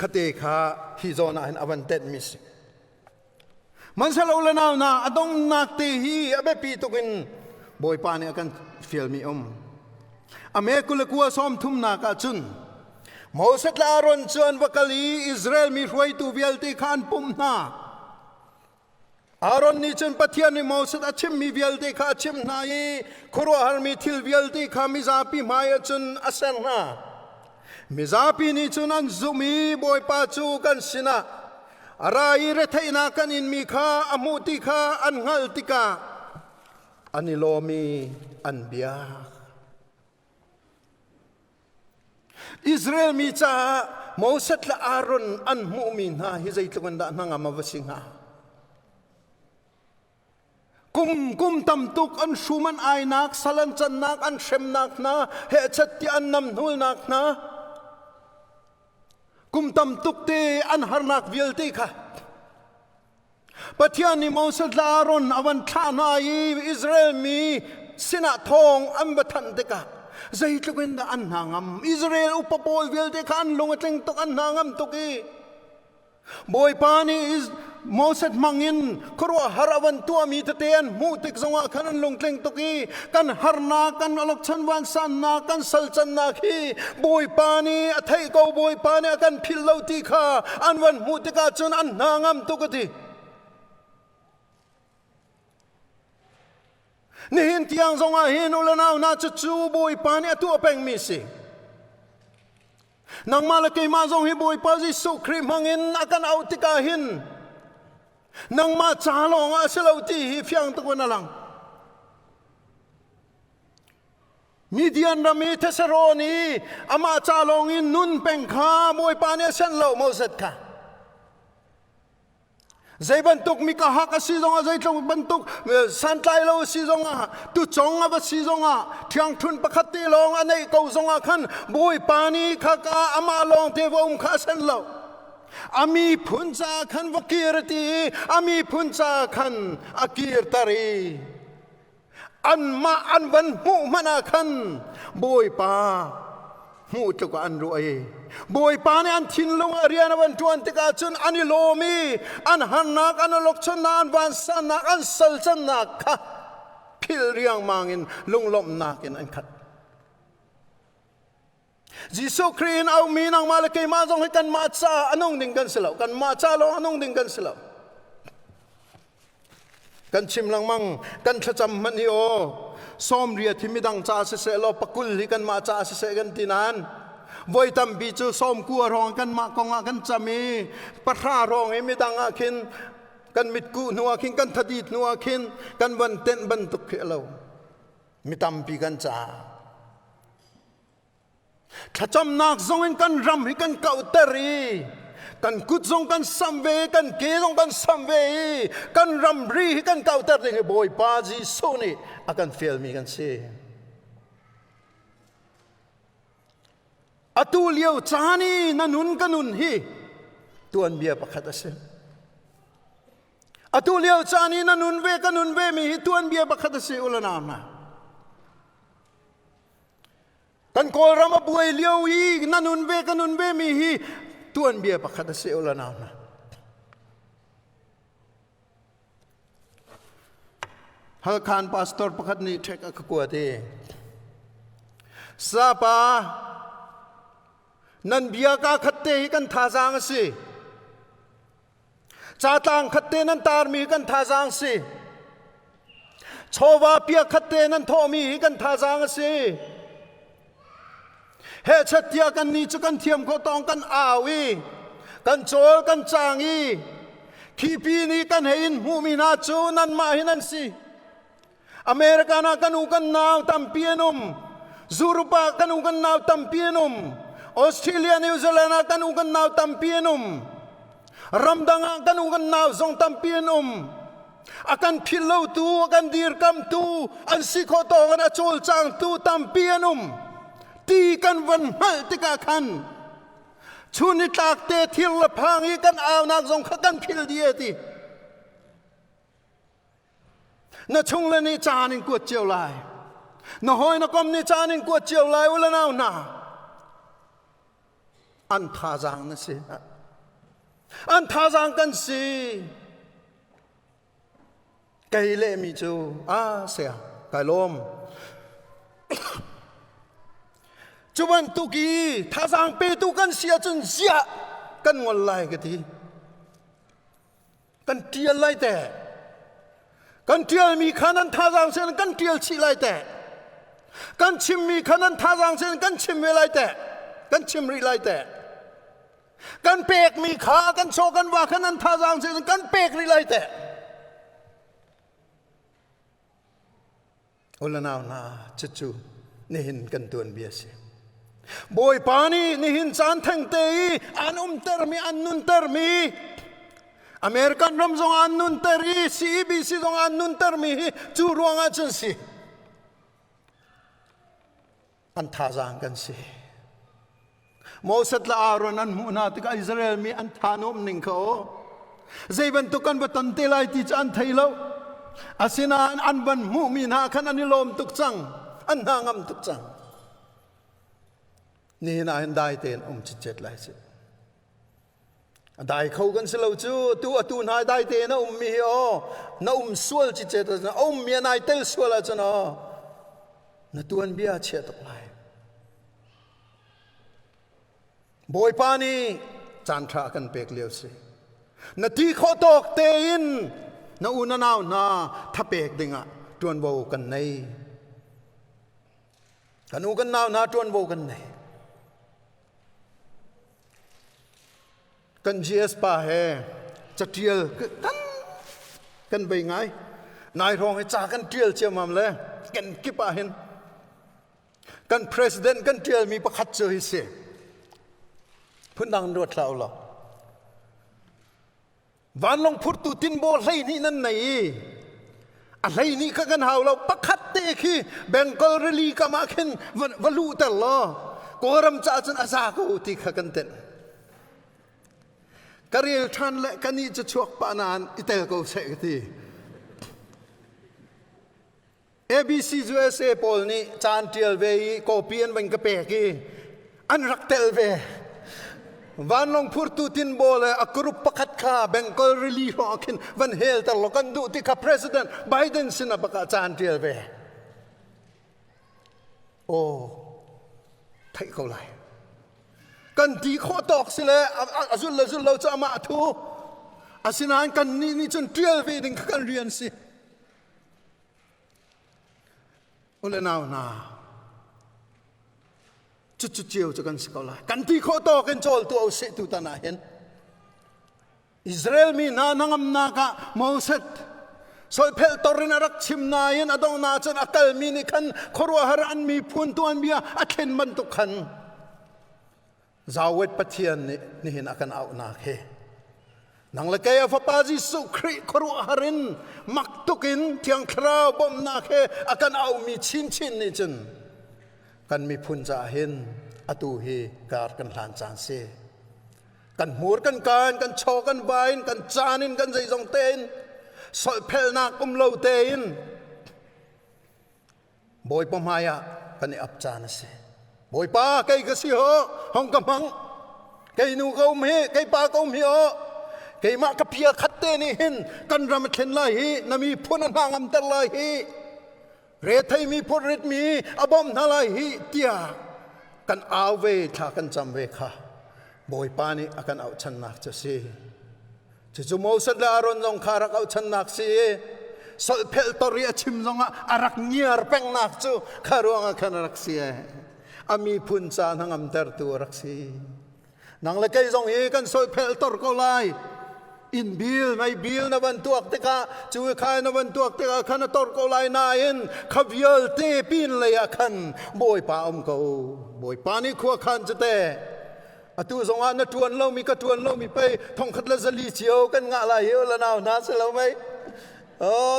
ขเตข้าฮิโซนาอินอวันเต็ดมิสมันเสลาเลนาวนาอดงนักตีฮีอเบปีตุกินบอยปานี่อากันฟิลมีอเมกุลกัวซ้อมทุ่มนักจุนมอสตลารอนจวนวกลีอิสราเอลมีรวยตูเวลติขานปุ่มนาอารอนนี่จนปะเทียนในมอสตอาชิมมีเวลติขาชิมนายครัวฮาร์มีทิลเวลติขามิซาปีมายจุนอาเซนนามิซาปีนี่จุนันซุมีบอยปาจูกันสินะอะไรเรทัยนักันอินมีข้าอมุติข้าอันงัลติกาอันนิโลมีอันเบียอิสราเอลมีจ้ามอสตละอารอนอันมุมินฮาฮิใจตุกันดานังอามาวสิงฮากุมตำตุกอันชูมันไอนักสลันจันนักอันเชมนักนะเฮชัดที่อันนำนูลนักนะกุมตำตุกเตอันฮาร์นักวิลติค่ะปัจจัยนี้มอสตละอารอนอวันท่านายอิสราเอลมีสินะทองอันบัตันเตกะใจตุกันดาอันนางามอิสราเอลอุปโภควิลติขันลงเต็งตุกอันนางามตุกีบอยปานีมอสตมังอินครัวฮาราวันตัวมีตะเตียนมูติกสงะขันลงเต็งตุกีกันฮาร์นากันอลกชันวันสันนากันสัลจันนาคีบอยปานีอัฐิโกบอยปานีกันพิลลาวติขาอันวันมูติกาจนอันนางามตุกตีนี่เห็นที่ยังทรงเห็นอุลนาวน่าจะจูบอยปานีตัวเป็งมิสินังมาลกมาทรงฮิบอยปาจิสุครีมังอินอากันเอาติกาหิน นังมาจ้าลงอาเสลาตีฮีเฟียงตะวันนังมีเดียนรามีเทสโรนีอามาจ้าลงอินนุนเป็นข้ามวยปานีเส้นเหล่าโมเสสค่ะใจบรรทุกมีกะฮักสีจงอ่ะใจตรงบรรทุกสันไตเราสีจงอ่ะตุจงอ่ะสีจงอ่ะเที่ยงทุนประคัตตีลงอันนี้กูจงอ่ะขันบวยปานีข้ากาอามาลงเทวข้าเส้นเหล่าอามีพุนจาขันวกีรตีอามีพุนจาขันอากีรตารีอันมาอันวันหูมานาขันบวยปาหูจุกอันรวยบวยปานี่อันทินลงเรียนวันจวนติกาจุนอันโลมีอันหันนักอันลกชนอันวันสันนักอันสัลชนนักค่ะพิลเรียงมังินลุงลมนักินอันขัดยิสุครีนเอามีนางมาเลกมาจงให้กันมาจ้าอันนงดิ่งกันสิเหล่ากันมาจ้าลงอันนงดิ่งกันสิเหล่ากันชิมลังมังกันชะจำมันโอซ้อมเรียที่มีดังจ้าเสะเราปักกุลที่กันมาจ้าเสะกันที่นั้นวัยตั้มปีจูซ้อมกัวรองกันมากองกันจะมีปะท่ารองให้มีดังอาคินกันมิดกูนัวคินกันทดีดนัวคินกันบันเต้นบันตุกเรามีตั้มปีกันจ้าถ้าจำนักทรงกันรำให้กันเก่าเตรีกันกุดทรงกันสัมเวกันเกทรงกันสัมเวกันรำรีให้กันเก่าเตรีให้บอยปาจีโซนี่อากันเฟลมีกันเสียอตูเลียวจานีนันุนกันุนฮีตัวนเบียประคัตเสอตูเลียวจานีนันุนเวกันุนเวมีฮีตัวนเบียประคัตเสอุลนามนะกันโกรมาบวยเลียวอีนันุนเวกันุนเวมีฮีตัวนเบียประคัตเสอุลนามนะฮัลคานพาสตอร์ประคัตนี่เทคกกัวเตซาปานันเบียกาขัดเตะกันท่าจางสิจ่าตังขัดเตะนันตาร์มีกันท่าจางสิชวาเปียขัดเตะนันทอมีกันท่าจางสิเฮชัดเทียกันนี้จะกันเทียมเขาตองกันอาวีกันโจกันจางอีขีปีนี้กันเห็นหูมีนาจูนันมาเห็นนันสิอเมริกานากันอุกันนาวตัมเปียนุมยูโรปากันอุกันนาวตัมเปียนุมออสเตรเลียนิวซีแลนด์กันอุกันนาวตัมเปียนุมรัมดังกันอุกันนาวซงตัมเปียนุมอากันพิลเลวตูอากันดีร์กัมตูอันสิโคโตกันอาโจลจางตูตัมเปียนุมตีกันวันหัลติกาคันชุนิตากเตทิลละพังอีกันเอานักซงขกันพิลเดียตีน่ะชงเลนี่จานิงกวดเจียวลายน่ะหอยน่ะกอมนี่จานิงกวดเจียวลายอุลนาวนาอันท่าจางนั่นสิอันท่าจางกันสิไกลเล่มีจูเสียไกลลมจวนตุกีท่าจางเปตุกันเสียจนเสียกันงอนไล่กันทีกันเทียนไล่แต่กันเทียนมีขันนั้นท่าจางเสียกันเทียนชีไล่แต่กันชิมมีขันนั้นท่าจางเสียกันชิมเวไล่แต่กันชิมรีไล่แต่กันเปกมีขากันโชกันว่าขันนั้นท่าจางเสียกันเปกรีไล่แต่อุลนาวนาจุจูนี่เห็นกันตัวเบียสิบอยปานีนี่เห็นจานทั้งเตยอันเตอร์มีอันนุนเตอร์มีอเมริกันรำจงอันนุนเตอร์ CEBC จงอันนุนเตอร์มีจูรวงอาจารย์สิอันท่าจางกันสิโมเสสละอารอนันมุนาติกาอิสราเอลมีอันทานอมนิงเขาใจบรรทุกันบัตันเตลัยติจันไทยแล้วอาศินาอันบันมุมีนาขันอันนิลมตุกจังอันนางมตุกจังนี่น่าเห็นได้เต็นจิตเจ็ดไลสิได้เขากันสิเราจูตัวน่าได้เต็นมีน่าสวลจิตเจ็ดนะมีนายเตลสวลจ้ะนะน่าตัวเบียเชื่อตกไลบอยปานีจานทรากันเปกเลียวสินาทีเขาตกเตยินนาอุนนาวนาถ้าเปกดิ่งจวนโวกันในกันอุกันนาวนาจวนโวกันในกัน GS ป่าเฮจะเทียลกัน กันไปไงนายรองให้จ่ากันเดียวเจียมามเลยกันกิบอาเห็นกันประธานกันเดียวมีประคัตเจอฮิเสพุ่นดังรวดเราหรอวันลงพุทธตินโบไลนี่นั่นไหนอะไรนี่ก็กันหาเราประคัตเตะขี้แบงกอลลีก็มาขึ้นวันลูแต่ละก็รำจ่าจนอาซาก็อุติขกันเต็นกระเรียท่านและกันนี่จะชวกปานานอิเตลก็เสกที ABC USA ปอลนี่จานเทียลเวย์โคเปียนบังกะเปกีอันรักเทลเววันลงพูดตูตินโบเลยอักรุปปักข้าแบงกอลรีลีฮอกินวันเฮลตลอกันดูที่ข้าประธานไบเดนสินะบักจานเทียลเวโอ้ไทยเขาเลยกันดีข้อตอกสิเลยอาจุลเราจะมาทูอาสินานกันนี่จนเทียลเวดึงกันเรียนสิอุลนาวนาจุดเจียวจะกันสกอลากันที่ข้อต่อกันโจลตัวเอาเสตุตานาเห็นอิสราเอลมีนางอำนาจโมเสสสอยเพลตอรินรักชิมนายนอดองนาจนอักลมีนิคันครัวหารันมีพูนตัวอันเบียอักเห็นมันตุกขันจาวเวทปะเทียนนี่เห็นอากันเอานาเฮนังละแกฟปาจิสุคริครัวหารินมักตุกินเทียงคราวบอมนาเฮอากันเอามีชินนี่จนกันมีพุนจ่าเห็นอตูเฮการกันหลานจานเซกันหัวกันการกันโชกันใบกันจานินกันใจจงเตนสอยเพลนักเล่าเตนบอยปมายะกันอับจานเซบอยป้าไก่กษีโฮห้องกำมังไก่นูเขาเมไก่ป้าเขาเมโอไก่มากระเพียขัดเตนี่เห็นกันรำเทนไลฮีนามีพุนนางอัมเตลไลฮีเรทัยมีพริตมีอบอมนาลายฮิเตียกันอาเวทากันจำเวค่ะบอยปานีอากันเอาชนักจะสิจู่ๆโมเสสและอารอนจงขารักเอาชนักสิสอยเพลตอรีชิมจงอารักเงียร์เป็งนักจู่คารวงอากันรักเสียอามีพุนจานหังอัมเตอร์ตัวรักสีนังเล็กจงเฮกันสอยเพลตอร์ก็ไลอินบิลไม่บิลนวันตัวเตกาช่วยขายนวันตัวเตกาขันตอร์ก็ไลนายนขับยลเตปินเลยขันบอยป้าอมเขาบอยป้านี่ขัวขันจะเตะอตุสงานนทวนเรามีกระทวนเรามีไปท่องขัดละสลีเชียวกันงะอะไรเยอะละนาวนาเสเราไหม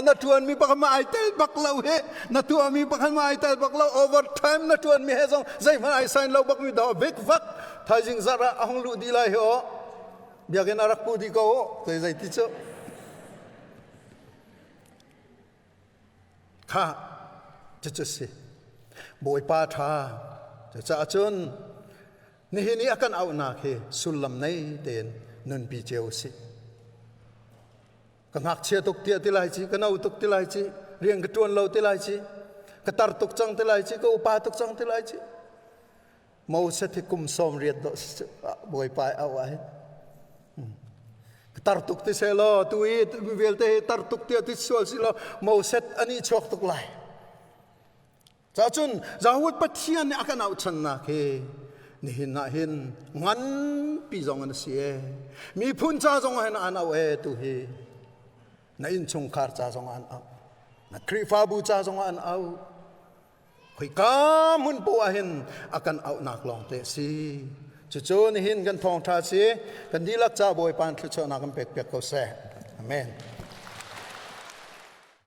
นทวนมีปักมาไอเตลบักเราเฮนทวนมีปักมาไอเตลบักเราโอเวอร์ไทม์นทวนมีเฮซองใจมันไอไซน์เราบักมีดาวเบกฟักทายจิงซาระอ่างลุดีไลเหรอbiarkan arak putih kau, saya tidak. Kah, jujur sih, boy patah, jujur acun, ni akan auhnak he, sulam nai den, nun bijau sih. Kengak cia tuk tiap tilai sih, kenau tuk tilai sih, riang ketuan lau tilai sih, ketar tuk cang tilai sih, kau upah tuk cang tilai sih. Mau setikum som riat dok, boy pai awal. Tartuk ti selo tuit velte tartuk ti atisol silo mau set ani chok tuk lai chachun jahut pathian akan au channa ke ni hin na hin ngan pi jong an sie mi phun cha jong han an au e tu hi na in chung khar cha jong an au na krifa bu cha jong an au khoi ka mun po ahin akan au nak long te siจู่ๆนี่หินกันทองทาสีกันดีลักจ้าบอยปานทุชนากันเปียกๆเขาแซ่ Amen